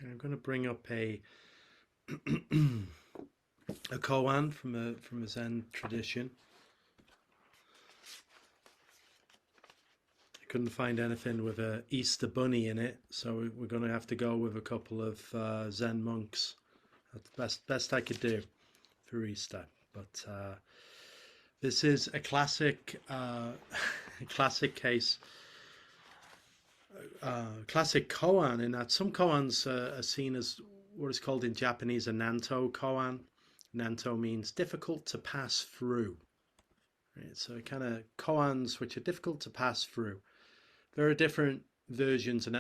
I'm going to bring up a a koan from a Zen tradition. I couldn't find anything with a Easter bunny in it, so we're going to have to go with a couple of Zen monks. That's the best I could do for Easter. But this is a classic classic case. Classic koan, in that some koans are seen as what is called in Japanese a nanto koan. Nanto means difficult to pass through. Right? So kind of koans which are difficult to pass through. There are different versions, and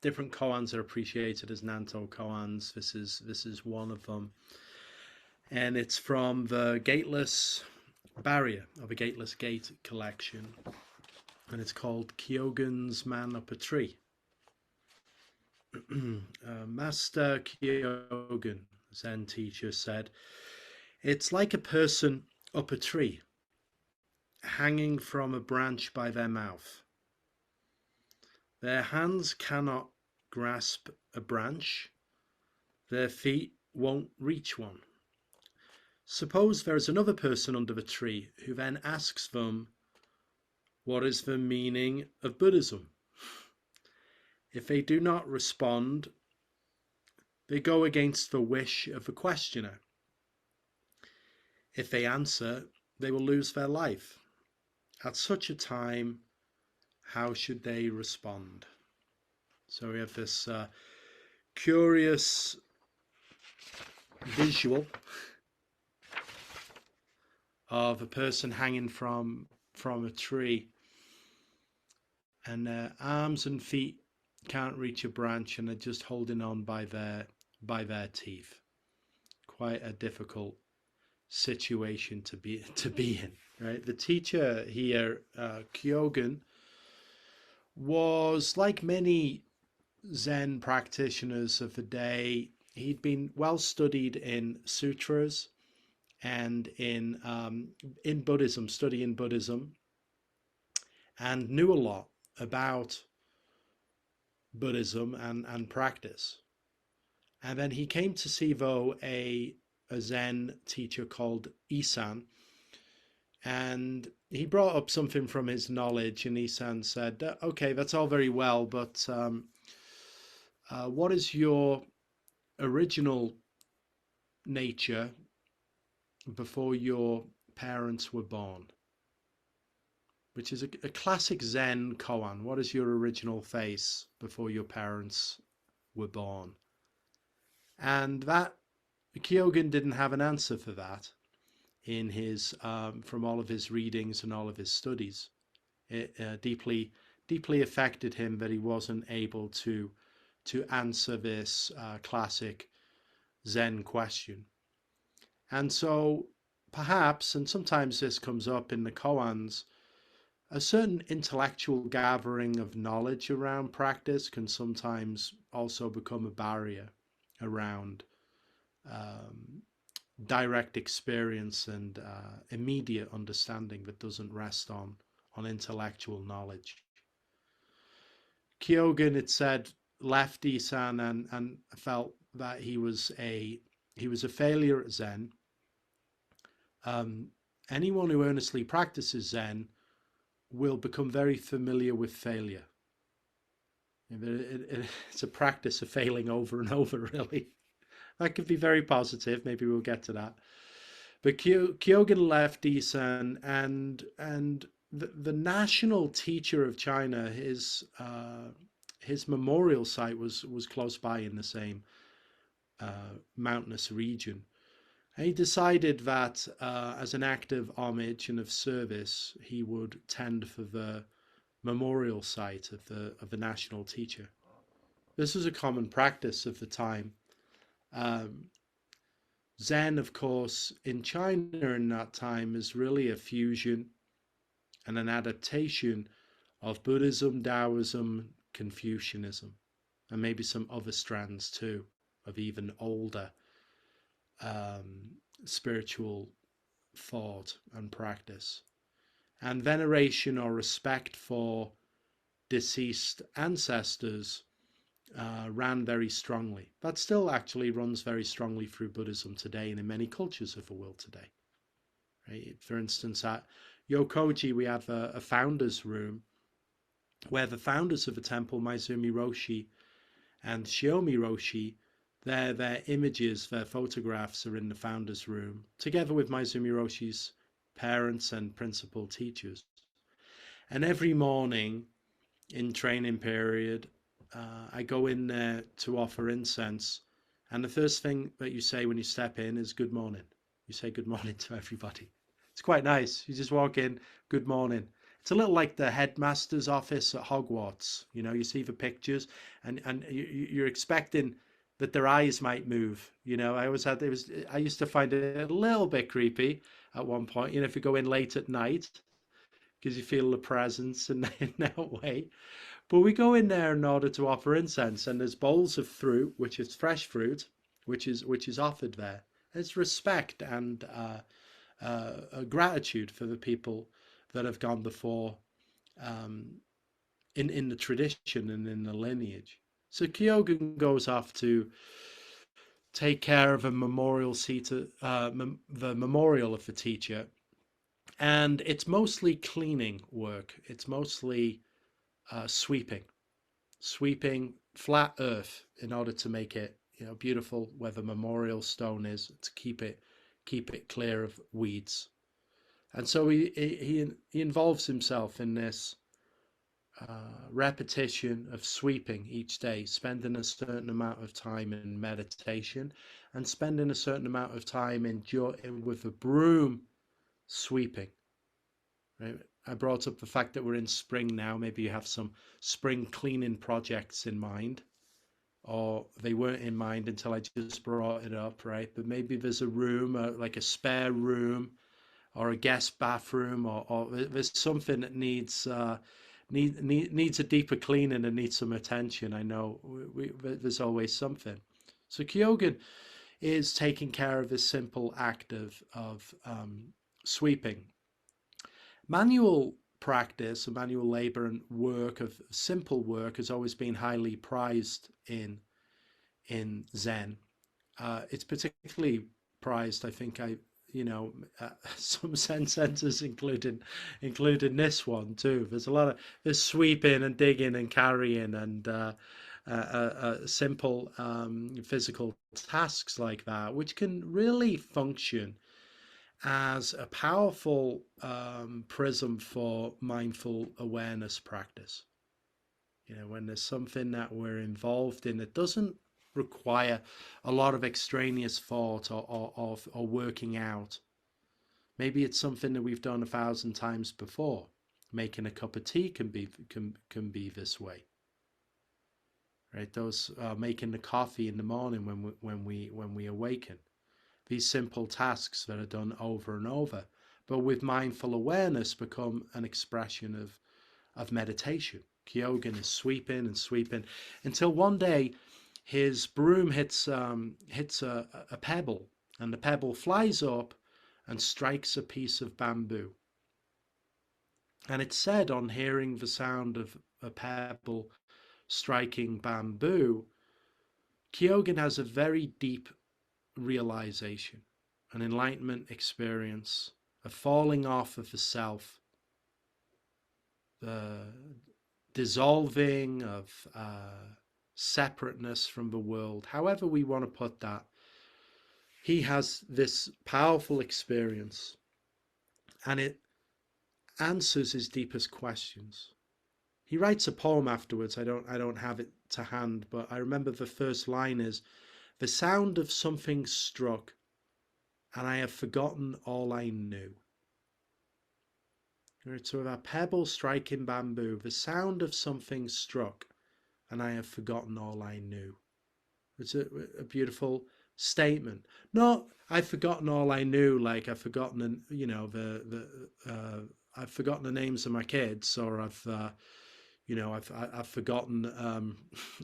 different koans are appreciated as nanto koans. This is one of them, and it's from the Gateless Barrier of a Gateless Gate collection, and it's called Kyogen's Man Up a Tree. Master Kyogen, Zen teacher, said, "It's like a person up a tree, hanging from a branch by their mouth. Their hands cannot grasp a branch, their feet won't reach one. Suppose there is another person under the tree who then asks them, 'What is the meaning of Buddhism?' If they do not respond, they go against the wish of the questioner. If they answer, they will lose their life. At such a time, how should they respond?" So we have this curious visual of a person hanging from a tree, and their arms and feet can't reach a branch, and they're just holding on by their teeth. Quite a difficult situation to be in, right? The teacher here, Kyogen, was like many Zen practitioners of the day. He'd been well studied in sutras and in Buddhism, studying Buddhism, and knew a lot about Buddhism and practice. And then he came to see, though, a Zen teacher called Isan, and he brought up something from his knowledge, and Isan said, "Okay, that's all very well, but what is your original nature before your parents were born?" Which is a classic Zen koan. What is your original face before your parents were born? And that Kyogen didn't have an answer for that in his from all of his readings and all of his studies. It deeply affected him that he wasn't able to answer this classic Zen question. And so perhaps, and sometimes this comes up in the koans, a certain intellectual gathering of knowledge around practice can sometimes also become a barrier around direct experience and immediate understanding that doesn't rest on intellectual knowledge. Kyogen, it said, left Isan and felt that he was a failure at Zen. Anyone who earnestly practices Zen will become very familiar with failure. It's a practice of failing over and over, really. That could be very positive. Maybe we'll get to that. But Kyogen left Isan, and the national teacher of China, his memorial site was close by in the same mountainous region. And he decided that as an act of homage and of service, he would tend for the memorial site of the national teacher. This was a common practice of the time. Zen, of course, in China in that time is really a fusion and an adaptation of Buddhism, Taoism, Confucianism, and maybe some other strands too of even older spiritual thought and practice. And veneration or respect for deceased ancestors ran very strongly. That still actually runs very strongly through Buddhism today and in many cultures of the world today. Right? For instance, at Yokoji, we have a founders room where the founders of the temple, Maizumi Roshi and Shiomi Roshi, their images, their photographs are in the founders room, together with Maizumi Roshi's parents and principal teachers. And every morning in training period, I go in there to offer incense. And the first thing that you say when you step in is good morning. You say good morning to everybody. It's quite nice. You just walk in, good morning. It's a little like the headmaster's office at Hogwarts. You know, you see the pictures and you're expecting that their eyes might move. You know, I used to find it a little bit creepy at one point. You know, if you go in late at night, because you feel the presence in that way. But we go in there in order to offer incense, and there's bowls of fruit, which is fresh fruit, which is offered there. It's respect and gratitude for the people that have gone before, um, in the tradition and in the lineage. So Kyogen goes off to take care of a memorial seat, the memorial of the teacher, and it's mostly cleaning work. It's mostly sweeping flat earth in order to make it, you know, beautiful where the memorial stone is, to keep it clear of weeds. And so he involves himself in this repetition of sweeping each day, spending a certain amount of time in meditation and spending a certain amount of time with a broom sweeping. Right? I brought up the fact that we're in spring now. Maybe you have some spring cleaning projects in mind, or they weren't in mind until I just brought it up, right? But maybe there's a room, like a spare room, or a guest bathroom, or there's something that needs a deeper cleaning and needs some attention. I know there's always something. So Kyogen is taking care of this simple act of sweeping. Manual practice, manual labor and work of simple work has always been highly prized in Zen. It's particularly prized, I think, some Zen centers, including this one too. There's sweeping and digging and carrying and simple physical tasks like that, which can really function as a powerful prism for mindful awareness practice. You know, when there's something that we're involved in that doesn't require a lot of extraneous thought or working out. Maybe it's something that we've done 1,000 times before. Making a cup of tea can be this way, right? Those making the coffee in the morning when we awaken. These simple tasks that are done over and over, but with mindful awareness, become an expression of meditation. Kyogen is sweeping and sweeping until one day his broom hits a pebble, and the pebble flies up and strikes a piece of bamboo. And it's said, on hearing the sound of a pebble striking bamboo, Kyogen has a very deep realization, an enlightenment experience, a falling off of the self, the dissolving of separateness from the world, however we want to put that. He has this powerful experience, and it answers his deepest questions. He writes a poem afterwards. I don't have it to hand, but I remember the first line is, "The sound of something struck, and I have forgotten all I knew." Right, so that pebble striking bamboo, the sound of something struck, and I have forgotten all I knew. It's a beautiful statement. Not I've forgotten all I knew, like I've forgotten, I've forgotten the names of my kids, or I've forgotten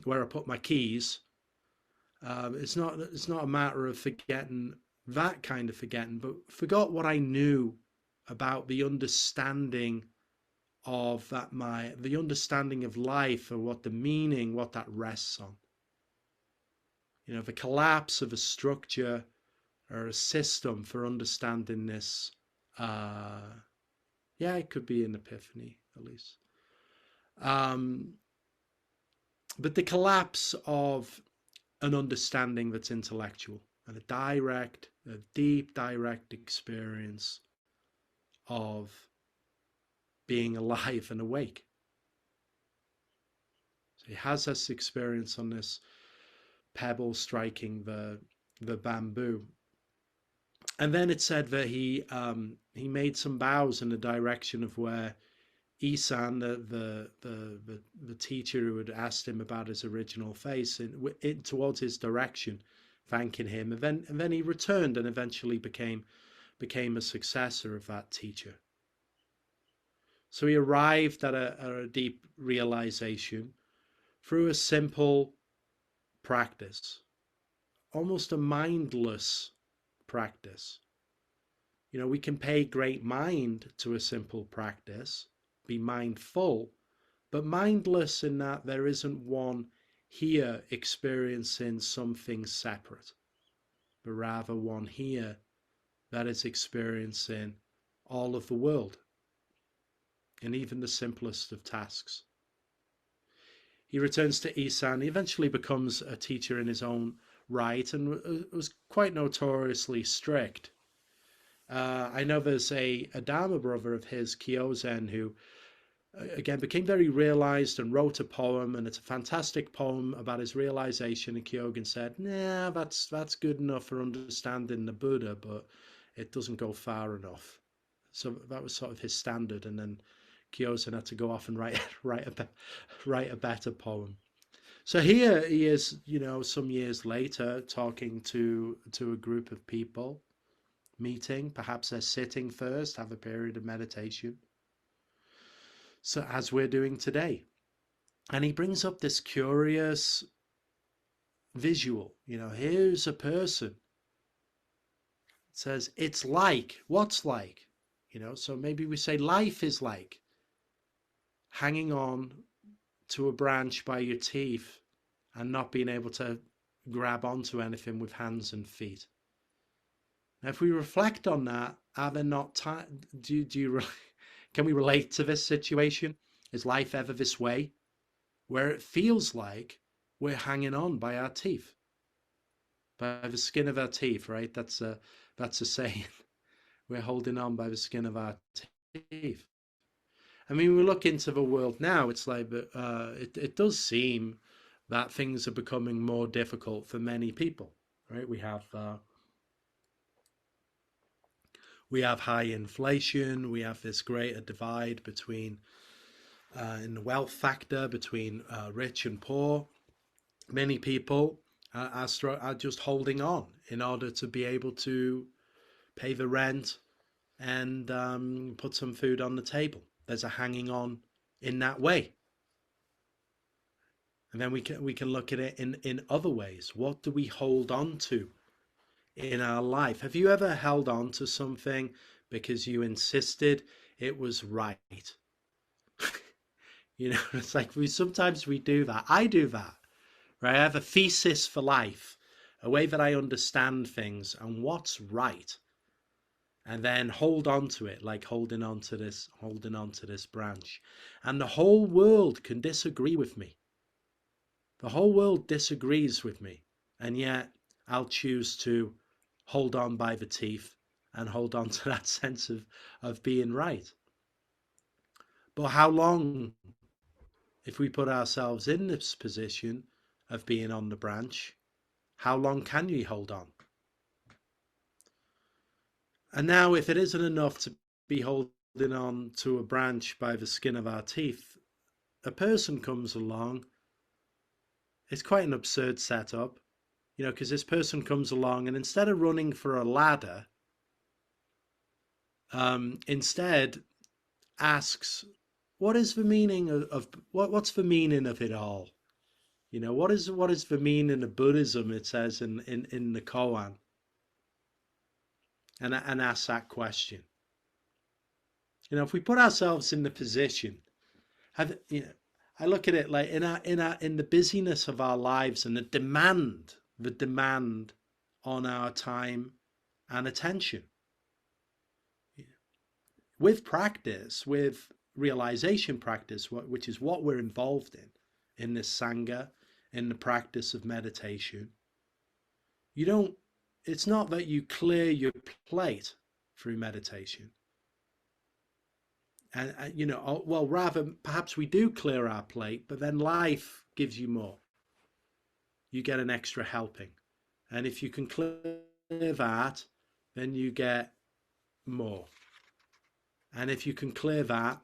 where I put my keys. It's not a matter of forgetting that kind of forgetting, but forgot what I knew about the understanding of the understanding of life, or what the meaning, what that rests on. the collapse of a structure or a system for understanding this. Yeah, it could be an epiphany, at least. But the collapse of an understanding that's intellectual and a deep, direct experience of being alive and awake. So he has this experience on this pebble striking the bamboo. And then it said that he made some bows in the direction of where Isan, the teacher who had asked him about his original face, towards his direction, thanking him. And then he returned and eventually became a successor of that teacher. So he arrived at a deep realization through a simple practice, almost a mindless practice. We can pay great mind to a simple practice, be mindful, but mindless in that there isn't one here experiencing something separate, but rather one here that is experiencing all of the world and even the simplest of tasks. He returns to Isan. He eventually becomes a teacher in his own right and was quite notoriously strict. I know there's a Dharma brother of his, Kyozen, who again became very realized and wrote a poem, and it's a fantastic poem about his realization. And Kyogen said, "Nah, that's good enough for understanding the Buddha, but it doesn't go far enough." So that was sort of his standard, and then Kyozen had to go off and write a better poem. So here he is, some years later, talking to a group of people, meeting. Perhaps they're sitting first, have a period of meditation. So as we're doing today, and he brings up this curious visual. Here's a person. It says it's like. What's like? So maybe we say life is like hanging on to a branch by your teeth and not being able to grab onto anything with hands and feet. Now, if we reflect on that, are there not can we relate to this situation? Is life ever this way, where it feels like we're hanging on by our teeth, by the skin of our teeth, right? That's a saying. We're holding on by the skin of our teeth. I mean, we look into the world now, it's like it does seem that things are becoming more difficult for many people, right? We have high inflation. We have this greater divide between in the wealth factor between rich and poor. Many people are just holding on in order to be able to pay the rent and put some food on the table. There's a hanging on in that way. And then we can look at it in other ways. What do we hold on to in our life? Have you ever held on to something because you insisted it was right? It's like sometimes we do that. I do that, right? I have a thesis for life, a way that I understand things and what's right, and then hold on to it, like holding on to this branch. And the whole world can disagree with me. The whole world disagrees with me, and yet I'll choose to hold on by the teeth and hold on to that sense of being right. But how long, if we put ourselves in this position of being on the branch, how long can you hold on? And now, if it isn't enough to be holding on to a branch by the skin of our teeth, a person comes along. It's quite an absurd setup, because this person comes along and instead of running for a ladder, instead asks, what is the meaning of what's the meaning of it all? What is the meaning of Buddhism? It says in the koan, and ask that question. If we put ourselves in the position, I look at it like in the busyness of our lives and the demand the demand on our time and attention. With practice, with realization practice, which is what we're involved in this sangha, in the practice of meditation, you don't, it's not that you clear your plate through meditation. And, you know, well, rather, perhaps we do clear our plate, but then life gives you more. You get an extra helping. And if you can clear that, then you get more. And if you can clear that,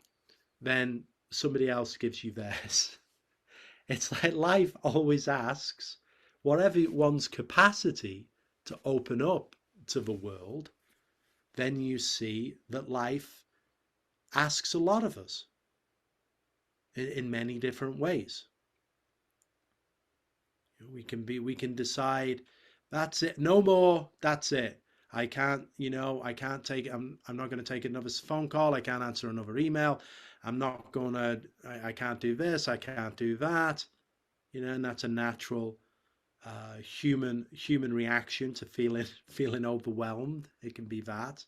then somebody else gives you theirs. It's like life always asks, whatever one's capacity to open up to the world, then you see that life asks a lot of us in many different ways. We can decide, that's it, no more, that's it. I can't, you know, I can't take, I'm not going to take another phone call. I can't answer another email. I'm not going to, I can't do this. I can't do that. You know, and that's a natural human reaction to feeling overwhelmed. It can be that.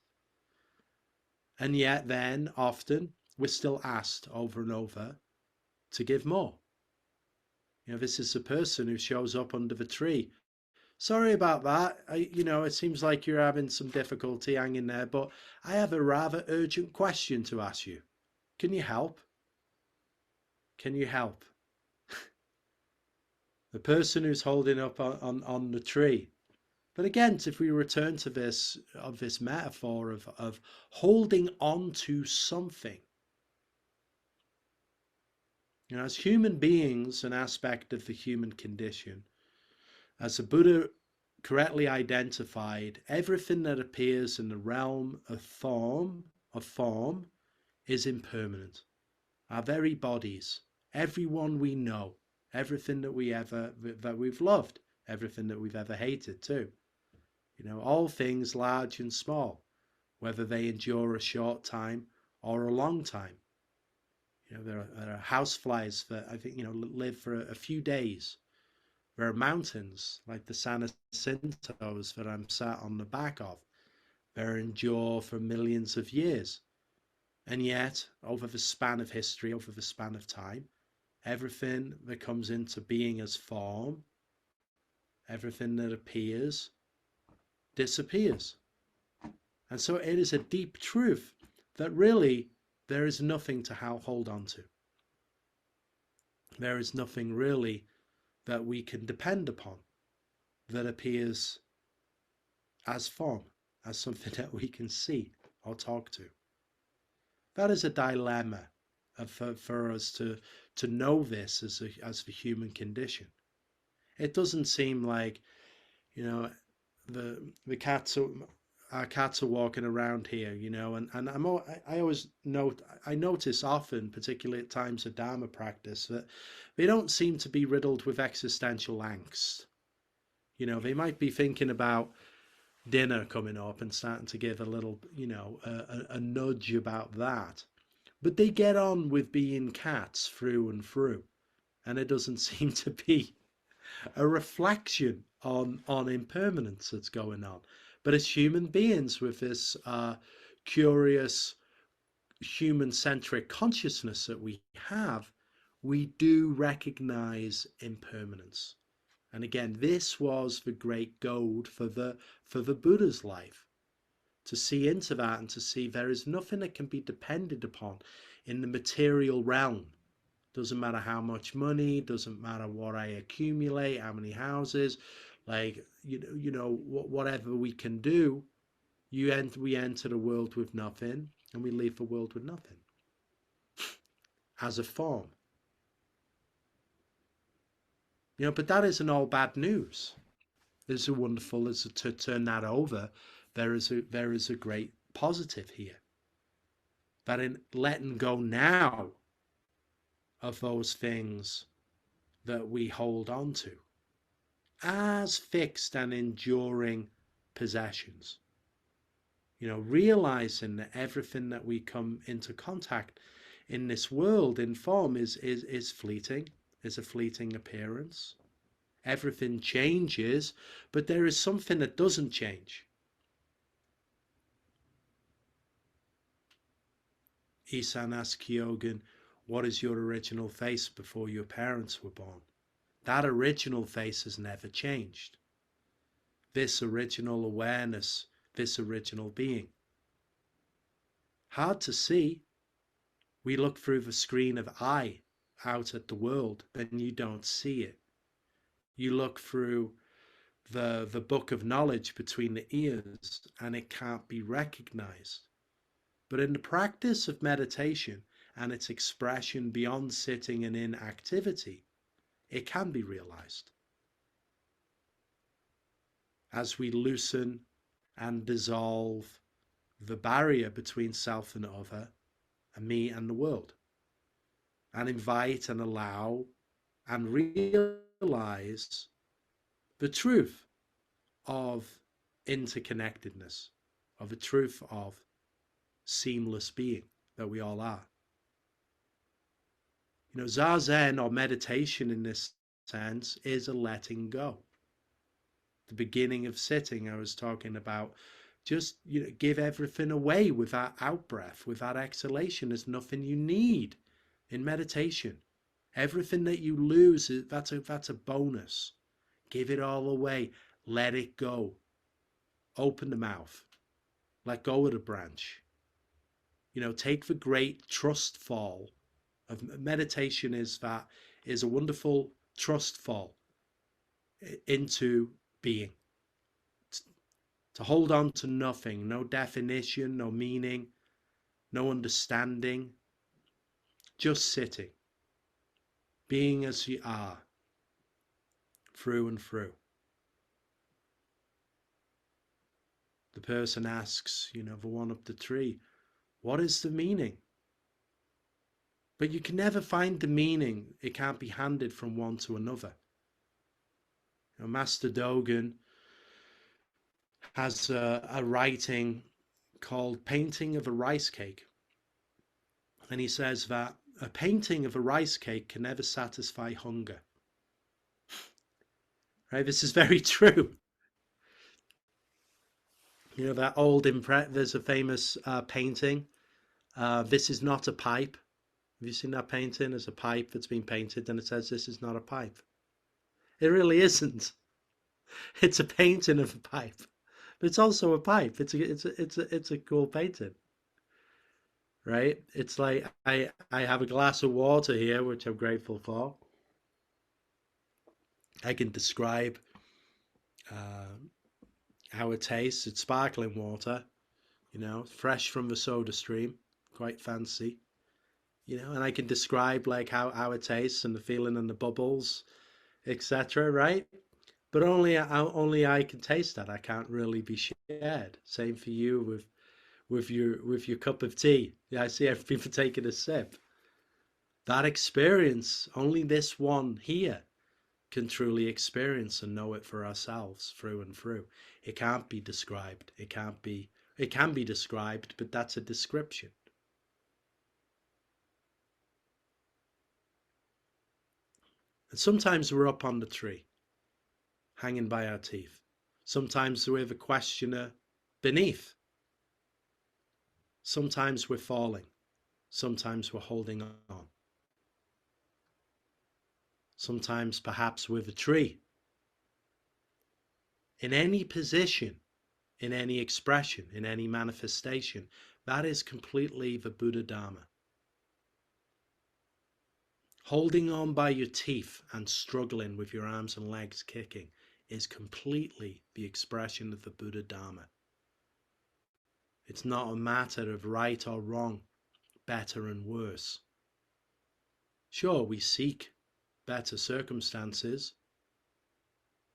And yet then often we're still asked over and over to give more. You know, this is a person who shows up under the tree. Sorry about that. You know, it seems like you're having some difficulty hanging there, but I have a rather urgent question to ask you. Can you help? Can you help? The person who's holding up on the tree. But again, if we return to this metaphor of holding on to something, you know, as human beings, an aspect of the human condition, as the Buddha correctly identified, everything that appears in the realm of form is impermanent. Our very bodies, everyone we know, everything that we've loved, everything that we've ever hated too. You know, all things large and small, whether they endure a short time or a long time. You know, there are houseflies that I think, you know, live for a few days. There are mountains like the San Jacintos that I'm sat on the back of. They endure for millions of years. And yet, over the span of history, over the span of time, everything that comes into being as form, everything that appears, disappears. And so it is a deep truth that really there is nothing to hold on to. There is nothing really that we can depend upon that appears as form, as something that we can see or talk to. That is a dilemma for us to know this as the human condition. It doesn't seem like, you know, the cats are, our cats are walking around here, you know, and I always notice often, particularly at times of Dharma practice, that they don't seem to be riddled with existential angst. You know, they might be thinking about dinner coming up and starting to give a little, you know, a nudge about that. But they get on with being cats through and through. And it doesn't seem to be a reflection on impermanence that's going on. But as human beings with this curious human-centric consciousness that we have, we do recognize impermanence. And again, this was the great gold for the Buddha's life, to see into that and to see there is nothing that can be depended upon in the material realm. Doesn't matter how much money, doesn't matter what I accumulate, how many houses, like, you know, whatever we can do, we enter the world with nothing and we leave the world with nothing as a form. You know, but that isn't all bad news. It's wonderful as to turn that over. There is a great positive here. That in letting go now of those things that we hold on to as fixed and enduring possessions. You know, realizing that everything that we come into contact in this world in form is fleeting, is a fleeting appearance. Everything changes, but there is something that doesn't change. Isan asked Kyogen, what is your original face before your parents were born? That original face has never changed. This original awareness, this original being. Hard to see. We look through the screen of eye out at the world, and you don't see it. You look through the book of knowledge between the ears, and it can't be recognized. But in the practice of meditation and its expression beyond sitting and in activity, it can be realized. As we loosen and dissolve the barrier between self and other, and me and the world, and invite and allow and realize the truth of interconnectedness, of the truth of seamless being that we all are. You know, Zazen, or meditation in this sense, is a letting go. The beginning of sitting, I was talking about, just, you know, give everything away with that out breath, with that exhalation. There's nothing you need in meditation. Everything that you lose, that's a bonus. Give it all away. Let it go. Open the mouth. Let go of the branch. You know, take the great trust fall of meditation. Is a wonderful trust fall into being. To hold on to nothing, no definition, no meaning, no understanding, just sitting, being as you are, through and through. The person asks, you know, the one up the tree, what is the meaning? But you can never find the meaning. It can't be handed from one to another. You know, Master Dogen has a writing called Painting of a Rice Cake. And he says that a painting of a rice cake can never satisfy hunger. Right? This is very true. You know, that old there's a famous painting. This is not a pipe. Have you seen that painting? There's a pipe that's been painted and it says, this is not a pipe. It really isn't. It's a painting of a pipe. But it's also a pipe. It's a cool painting. Right? It's like I have a glass of water here, which I'm grateful for. I can describe how it tastes. It's sparkling water, you know, fresh from the soda stream, quite fancy, you know, and I can describe like how it tastes and the feeling and the bubbles, etc. Right? But only I can taste that. I can't really be shared. Same for you with your cup of tea. Yeah, I see everybody taking a sip. That experience, only this one here can truly experience and know it for ourselves through and through. It can't be described. It can be described, but that's a description. And sometimes we're up on the tree, hanging by our teeth. Sometimes we're the questioner beneath. Sometimes we're falling. Sometimes we're holding on. Sometimes perhaps we're the tree. In any position, in any expression, in any manifestation, that is completely the Buddha Dharma. Holding on by your teeth and struggling with your arms and legs kicking is completely the expression of the Buddha Dharma. It's not a matter of right or wrong, better and worse. Sure, we seek better circumstances.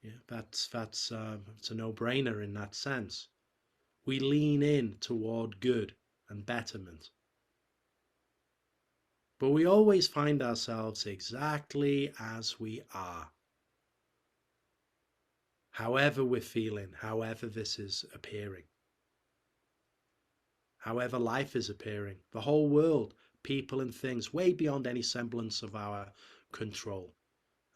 Yeah, that's it's a no-brainer in that sense. We lean in toward good and betterment. But we always find ourselves exactly as we are. However we're feeling, however this is appearing. However life is appearing, the whole world, people and things, way beyond any semblance of our control.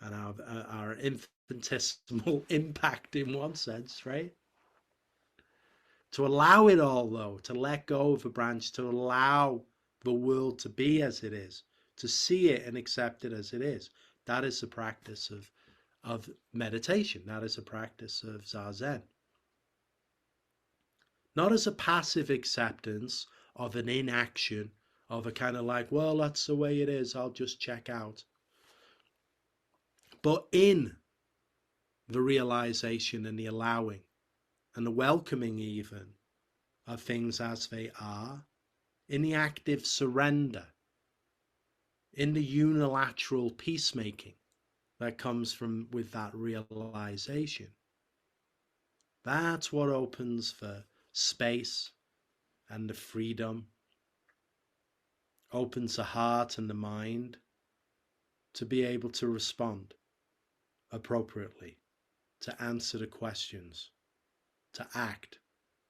and our infinitesimal impact in one sense, right? To allow it all, though, to let go of a branch, to allow the world to be as it is, to see it and accept it as it is. That is the practice of meditation. That is a practice of Zazen. Not as a passive acceptance of an inaction, of a kind of like, well, that's the way it is, I'll just check out. But in the realization and the allowing and the welcoming even of things as they are, in the active surrender, in the unilateral peacemaking that comes from with that realization. That's what opens the space and the freedom, opens the heart and the mind to be able to respond appropriately, to answer the questions, to act,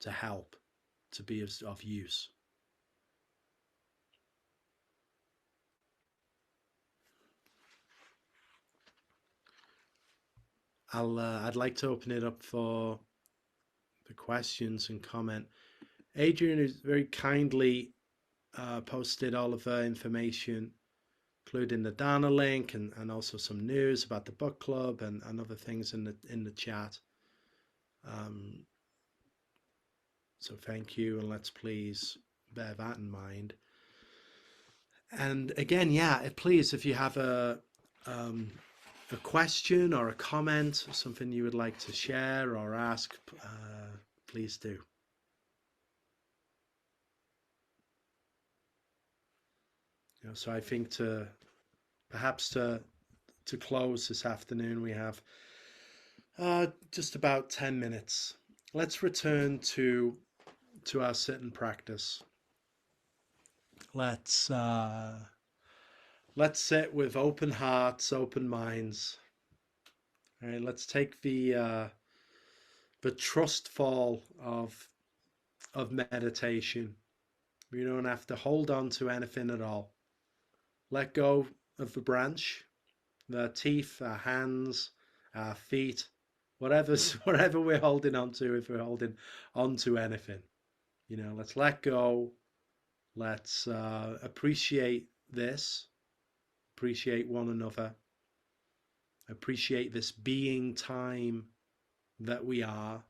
to help, to be of use. I'd like to open it up for the questions and comment. Adrian has very kindly posted all of her information, including the Dharma link and also some news about the book club and other things in the chat. So thank you, and let's please bear that in mind. And again, yeah, please, if you have a question or a comment, or something you would like to share or ask, please do. So I think perhaps to close this afternoon, we have just about 10 minutes. Let's return to our sit and practice. Let's sit with open hearts, open minds. All right, let's take the trust fall of meditation. We don't have to hold on to anything at all. Let go of the branch, the teeth, our hands, our feet, whatever we're holding on to. If we're holding on to anything, let's let go. Let's appreciate this, appreciate one another, appreciate this being time that we are.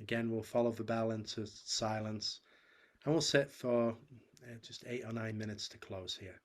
Again, we'll follow the bell into silence, and we'll sit for just 8 or 9 minutes to close here.